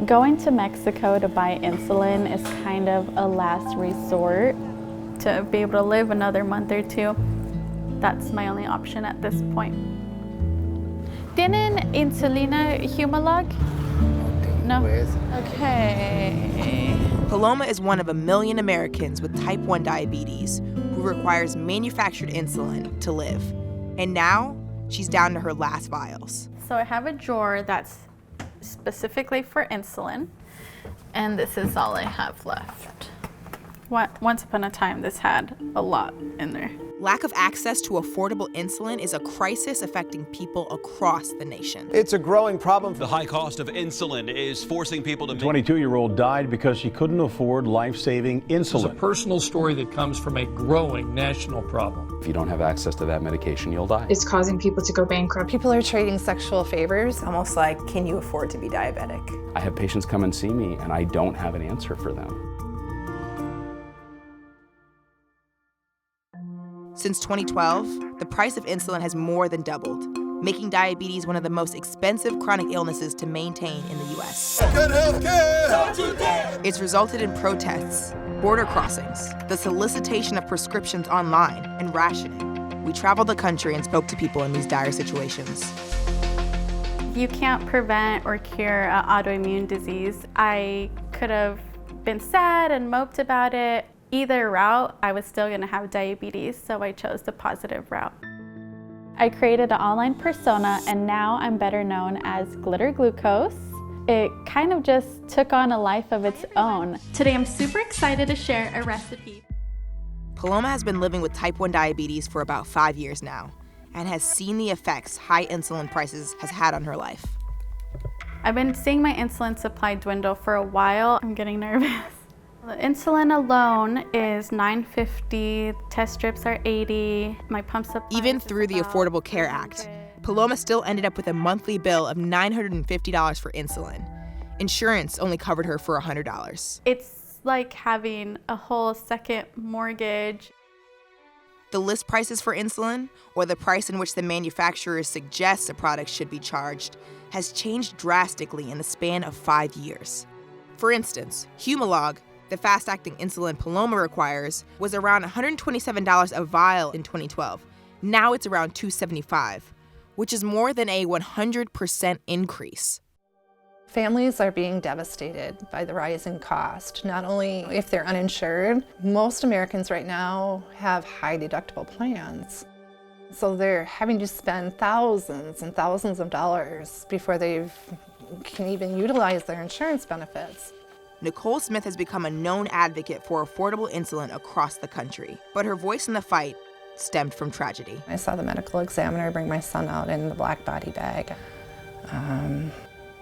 Going to Mexico to buy insulin is kind of a last resort. To be able to live another month or two, that's my only option at this point. ¿Tienen insulina Humalog? No? Okay. Paloma is one of 1 million Americans with type 1 diabetes who requires manufactured insulin to live. And now, she's down to her last vials. So I have a drawer that's specifically for insulin, and this is all I have left. Once upon a time, this had a lot in there. Lack of access to affordable insulin is a crisis affecting people across the nation. It's a growing problem. The high cost of insulin is forcing people to... A 22-year-old died because she couldn't afford life-saving insulin. This is a personal story that comes from a growing national problem. If you don't have access to that medication, you'll die. It's causing people to go bankrupt. People are trading sexual favors, almost like, can you afford to be diabetic? I have patients come and see me, and I don't have an answer for them. Since 2012, the price of insulin has more than doubled, making diabetes one of the most expensive chronic illnesses to maintain in the U.S. Good healthcare! It's resulted in protests, border crossings, the solicitation of prescriptions online, and rationing. We traveled the country and spoke to people in these dire situations. You can't prevent or cure an autoimmune disease. I could have been sad and moped about it. Either route, I was still gonna have diabetes, so I chose the positive route. I created an online persona, and now I'm better known as Glitter Glucose. It kind of just took on a life of its own. Today I'm super excited to share a recipe. Paloma has been living with type 1 diabetes for about 5 years now and has seen the effects high insulin prices has had on her life. I've been seeing my insulin supply dwindle for a while. I'm getting nervous. The insulin alone is $9.50, test strips are $80, my pump supply. Even through the Affordable Care Act, Paloma still ended up with a monthly bill of $950 for insulin. Insurance only covered her for $100. It's like having a whole second mortgage. The list prices for insulin, or the price in which the manufacturer suggests a product should be charged, has changed drastically in the span of 5 years. For instance, Humalog, the fast-acting insulin Paloma requires, was around $127 a vial in 2012. Now it's around $275, which is more than a 100% increase. Families are being devastated by the rising cost, not only if they're uninsured. Most Americans right now have high deductible plans. So they're having to spend thousands and thousands of dollars before they can even utilize their insurance benefits. Nicole Smith has become a known advocate for affordable insulin across the country, but her voice in the fight stemmed from tragedy. I saw the medical examiner bring my son out in the black body bag.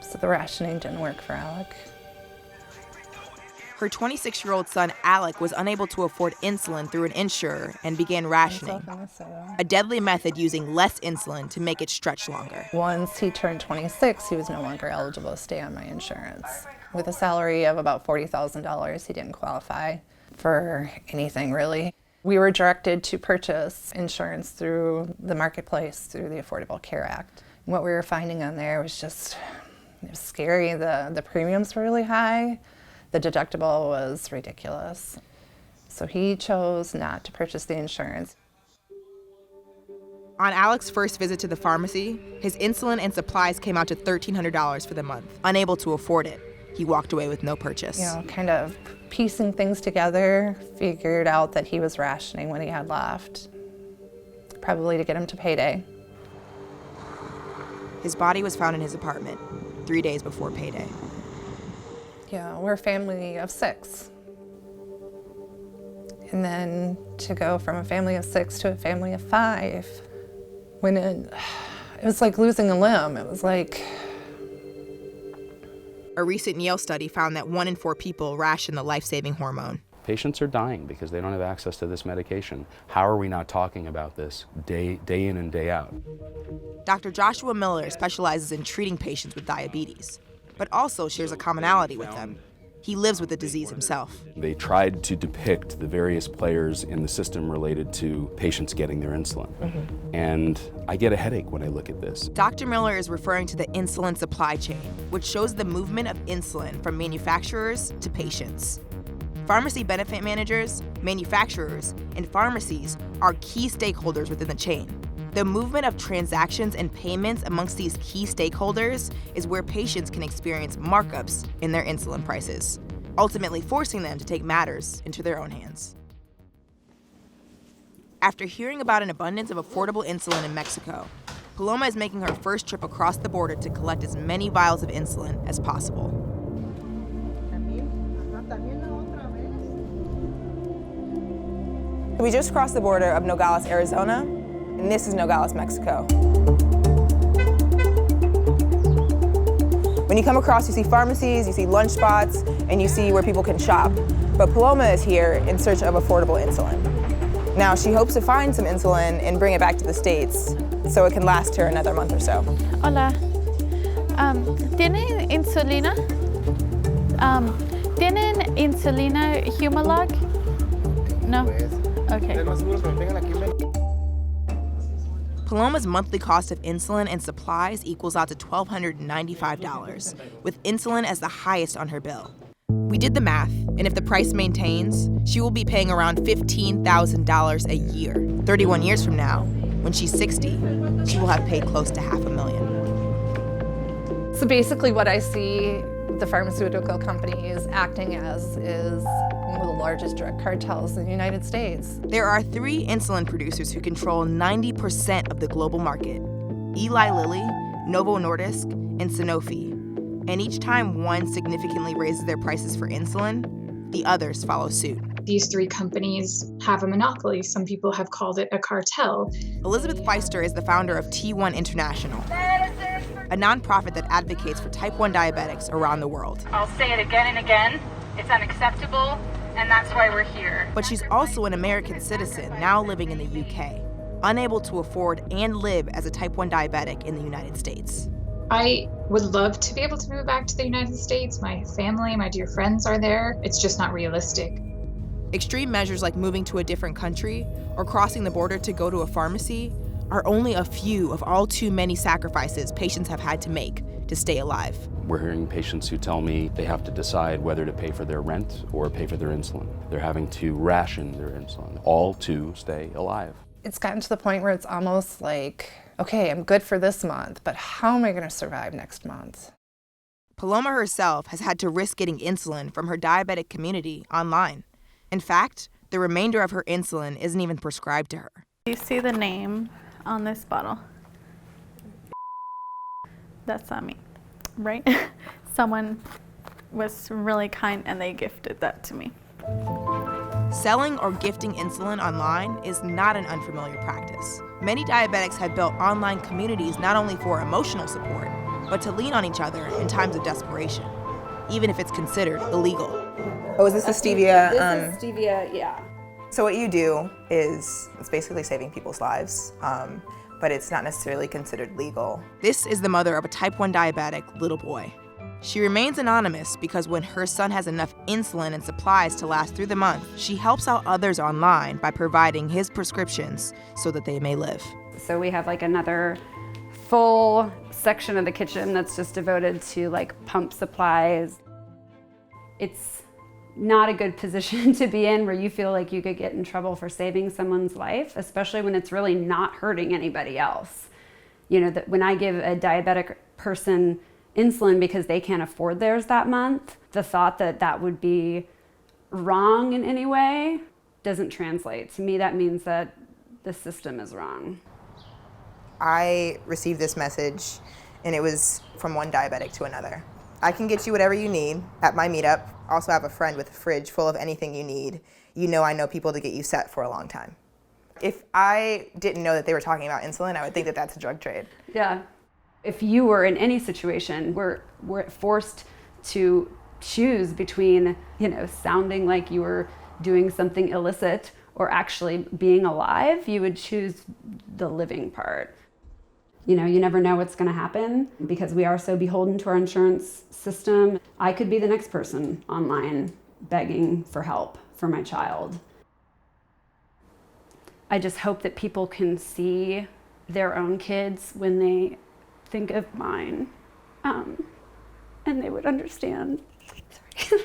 So the rationing didn't work for Alec. Her 26-year-old son, Alec, was unable to afford insulin through an insurer and began rationing, a deadly method using less insulin to make it stretch longer. Once he turned 26, he was no longer eligible to stay on my insurance. With a salary of about $40,000, he didn't qualify for anything, really. We were directed to purchase insurance through the marketplace, through the Affordable Care Act. What we were finding on there was just it was scary. The premiums were really high. The deductible was ridiculous. So he chose not to purchase the insurance. On Alec's first visit to the pharmacy, his insulin and supplies came out to $1,300 for the month. Unable to afford it, he walked away with no purchase. You know, kind of piecing things together, figured out that he was rationing what he had left, probably to get him to payday. His body was found in his apartment 3 days before payday. Yeah, we're a family of 6. And then to go from a family of 6 to a family of 5, when it was like losing a limb. It was like... A recent Yale study found that 1 in 4 people ration the life-saving hormone. Patients are dying because they don't have access to this medication. How are we not talking about this day in and day out? Dr. Joshua Miller specializes in treating patients with diabetes, but also shares a commonality with them. He lives with the disease himself. They tried to depict the various players in the system related to patients getting their insulin. And I get a headache when I look at this. Dr. Miller is referring to the insulin supply chain, which shows the movement of insulin from manufacturers to patients. Pharmacy benefit managers, manufacturers, and pharmacies are key stakeholders within the chain. The movement of transactions and payments amongst these key stakeholders is where patients can experience markups in their insulin prices, ultimately forcing them to take matters into their own hands. After hearing about an abundance of affordable insulin in Mexico, Paloma is making her first trip across the border to collect as many vials of insulin as possible. We just crossed the border of Nogales, Arizona, and this is Nogales, Mexico. When you come across, you see pharmacies, you see lunch spots, and you see where people can shop. But Paloma is here in search of affordable insulin. Now, she hopes to find some insulin and bring it back to the States so it can last her another month or so. Hola. ¿Tienen insulina? ¿Tienen insulina Humalog? No? Okay. Paloma's monthly cost of insulin and supplies equals out to $1,295, with insulin as the highest on her bill. We did the math, and if the price maintains, she will be paying around $15,000 a year. 31 years from now, when she's 60, she will have paid close to $500,000. So basically what I see the pharmaceutical companies acting as is one of the largest drug cartels in the United States. There are 3 insulin producers who control 90% of the global market: Eli Lilly, Novo Nordisk, and Sanofi. And each time one significantly raises their prices for insulin, the others follow suit. These 3 companies have a monopoly. Some people have called it a cartel. Elizabeth Feister is the founder of T1 International, a nonprofit that advocates for type 1 diabetics around the world. I'll say it again and again. It's unacceptable, and that's why we're here. But she's also an American citizen now living in the UK, unable to afford and live as a type 1 diabetic in the United States. I would love to be able to move back to the United States. My family, my dear friends are there. It's just not realistic. Extreme measures like moving to a different country or crossing the border to go to a pharmacy are only a few of all too many sacrifices patients have had to make to stay alive. We're hearing patients who tell me they have to decide whether to pay for their rent or pay for their insulin. They're having to ration their insulin, all to stay alive. It's gotten to the point where it's almost like, okay, I'm good for this month, but how am I going to survive next month? Paloma herself has had to risk getting insulin from her diabetic community online. In fact, the remainder of her insulin isn't even prescribed to her. You see the name on this bottle? That's not me, right? Someone was really kind and they gifted that to me. Selling or gifting insulin online is not an unfamiliar practice. Many diabetics have built online communities not only for emotional support, but to lean on each other in times of desperation, even if it's considered illegal. Oh, is this the stevia? This is stevia, yeah. So what you do is, it's basically saving people's lives, but it's not necessarily considered legal. This is the mother of a type 1 diabetic little boy. She remains anonymous because when her son has enough insulin and supplies to last through the month, she helps out others online by providing his prescriptions so that they may live. So we have like another full section of the kitchen that's just devoted to like pump supplies. It's not a good position to be in where you feel like you could get in trouble for saving someone's life, especially when it's really not hurting anybody else. You know, that when I give a diabetic person insulin because they can't afford theirs that month, the thought that that would be wrong in any way doesn't translate. To me, that means that the system is wrong. I received this message, and it was from one diabetic to another. I can get you whatever you need at my meetup. I also have a friend with a fridge full of anything you need. You know I know people to get you set for a long time. If I didn't know that they were talking about insulin, I would think that that's a drug trade. Yeah. If you were in any situation where we're forced to choose between, you know, sounding like you were doing something illicit or actually being alive, you would choose the living part. You know, you never know what's going to happen because we are so beholden to our insurance system. I could be the next person online begging for help for my child. I just hope that people can see their own kids when they think of mine, and they would understand. Sorry.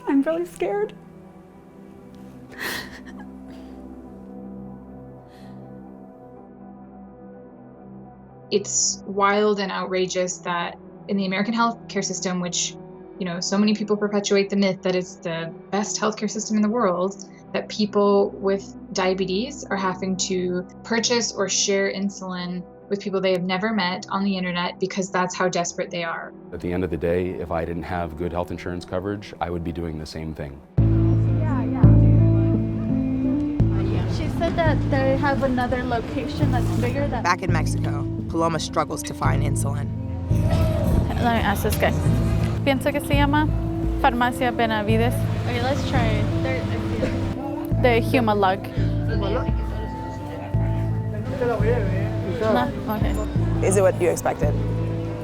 I'm really scared. It's wild and outrageous that in the American healthcare system, which, you know, so many people perpetuate the myth that it's the best healthcare system in the world, that people with diabetes are having to purchase or share insulin with people they have never met on the internet because that's how desperate they are. At the end of the day, if I didn't have good health insurance coverage, I would be doing the same thing. She said that they have another location that's bigger than... Back in Mexico, Paloma struggles to find insulin. Let me ask this guy. Pienso que se llama Farmacia Benavides. Okay, let's try it. The Humalog. No? Okay. Is it what you expected?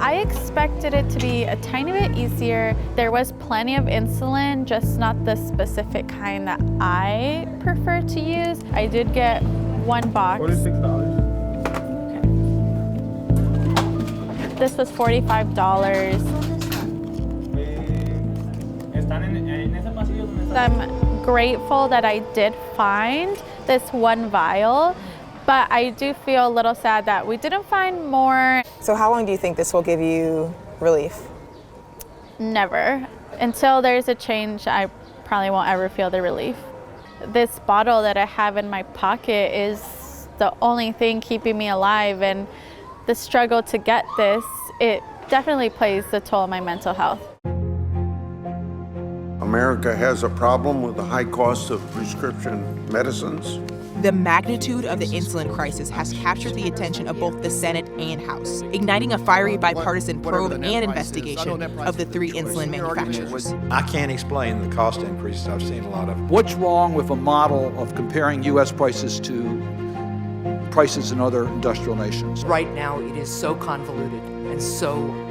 I expected it to be a tiny bit easier. There was plenty of insulin, just not the specific kind that I prefer to use. I did get one box. $46. Okay. This was $45. I'm grateful that I did find this one vial, but I do feel a little sad that we didn't find more. So how long do you think this will give you relief? Never. Until there's a change, I probably won't ever feel the relief. This bottle that I have in my pocket is the only thing keeping me alive, and the struggle to get this, it definitely plays a toll on my mental health. America has a problem with the high cost of prescription medicines. The magnitude of the insulin crisis has captured the attention of both the Senate and House, igniting a fiery bipartisan probe and investigation of the three insulin manufacturers. I can't explain the cost increases. I've seen a lot of. What's wrong with a model of comparing U.S. prices to prices in other industrial nations? Right now, it is so convoluted and so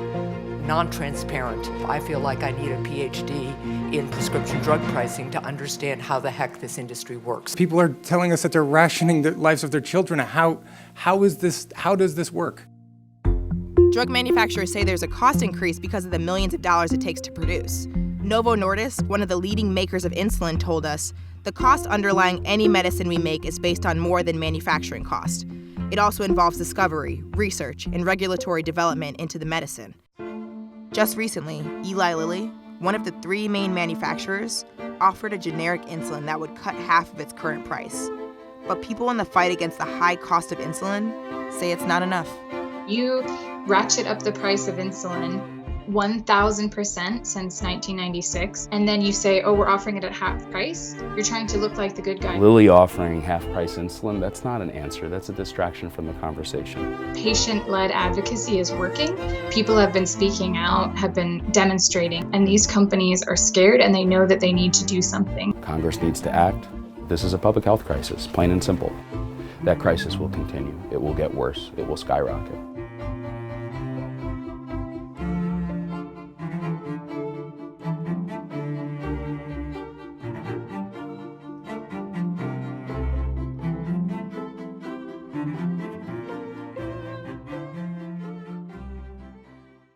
non-transparent. I feel like I need a PhD in prescription drug pricing to understand how the heck this industry works. People are telling us that they're rationing the lives of their children. How does this work? Drug manufacturers say there's a cost increase because of the millions of dollars it takes to produce. Novo Nordisk, one of the leading makers of insulin, told us the cost underlying any medicine we make is based on more than manufacturing cost. It also involves discovery, research, and regulatory development into the medicine. Just recently, Eli Lilly, one of the three main manufacturers, offered a generic insulin that would cut half of its current price. But people in the fight against the high cost of insulin say it's not enough. You ratchet up the price of insulin 1,000% since 1996, and then you say, oh, we're offering it at half price. You're trying to look like the good guy. Lilly offering half-price insulin, that's not an answer. That's a distraction from the conversation. Patient-led advocacy is working. People have been speaking out, have been demonstrating, and these companies are scared and they know that they need to do something. Congress needs to act. This is a public health crisis, plain and simple. That crisis will continue. It will get worse. It will skyrocket.